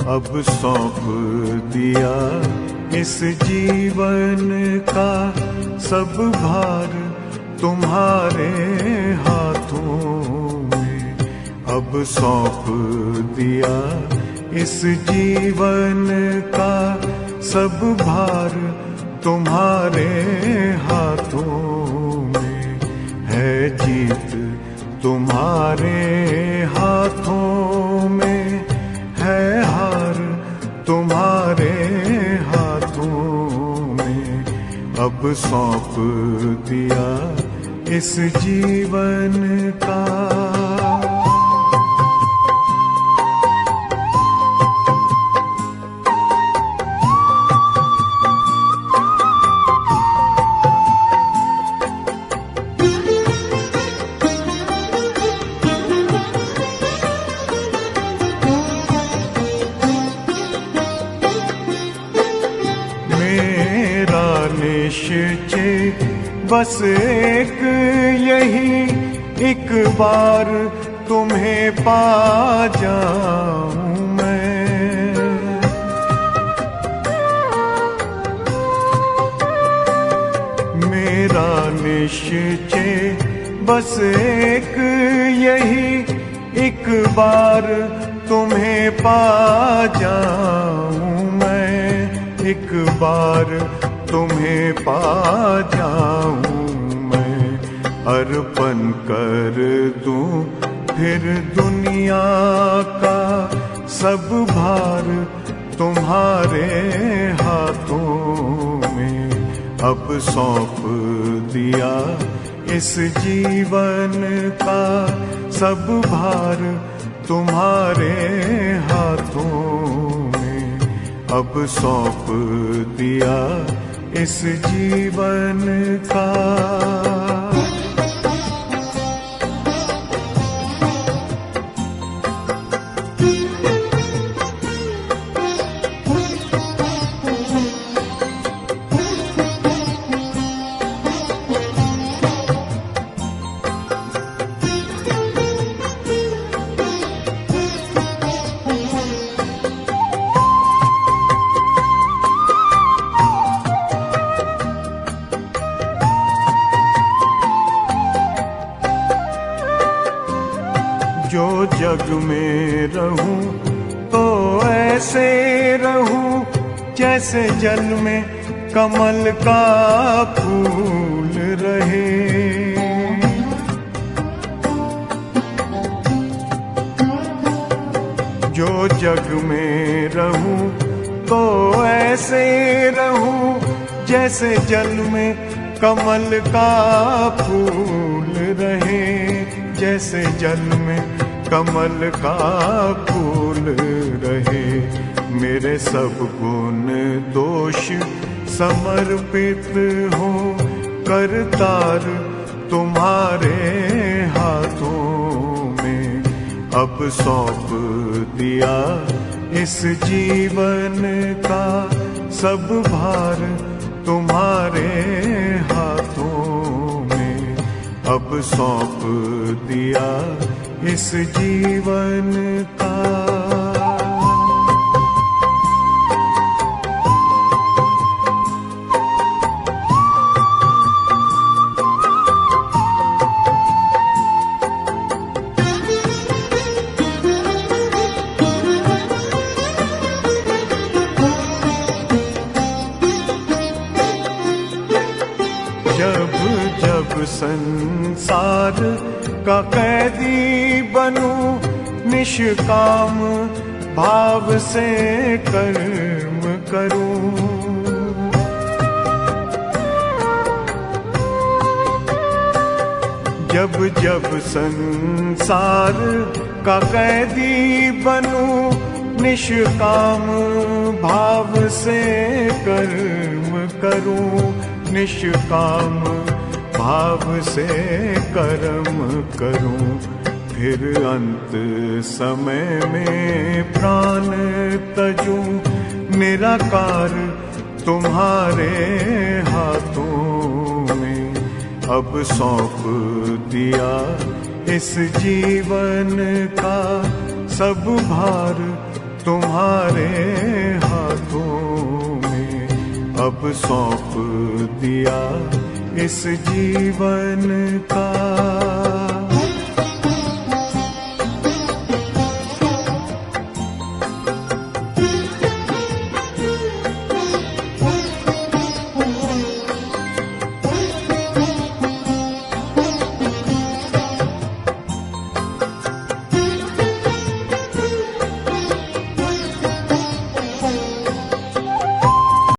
अब सौंप दिया इस जीवन का सब भार तुम्हारे हाथों में। अब सौंप दिया इस जीवन का सब भार तुम्हारे हाथों में। है जीत तुम्हारे हाथों में, है हार तुम्हारे हाथों में। अब सौंप दिया इस जीवन का। मेरा निश्चय बस एक यही, एक बार तुम्हें पा जाऊं मैं। मेरा निश्चय बस एक यही, एक बार तुम्हें पा जाऊं मैं। एक बार तुम्हें पा जाऊं मैं। अर्पण कर दूं फिर दुनिया का सब भार तुम्हारे हाथों में। अब सौंप दिया इस जीवन का सब भार तुम्हारे हाथों में। अब सौंप दिया इस जीवन का। जो जग में रहूं तो ऐसे रहूं जैसे जल में कमल का फूल रहे। जो जग में रहूं तो ऐसे रहूं जैसे जल में कमल का फूल रहे। जैसे जल में कमल का फूल रहे। मेरे सब गुण दोष समर्पित हो करतार तुम्हारे हाथों में। अब सौंप दिया इस जीवन का सब भार तुम्हारे हाथों में। अब सौंप दिया इस जीवन का। जब जब संसार का कैदी बनूं निष्काम भाव से कर्म करूं। जब जब संसार का कैदी बनूं निष्काम भाव से कर्म करूं। निष्काम भाव से कर्म करूं। फिर अंत समय में प्राण तजूं निराकार तुम्हारे हाथों में। अब सौंप दिया इस जीवन का सब भार तुम्हारे हाथों में अब सौंप दिया इस जीवन का।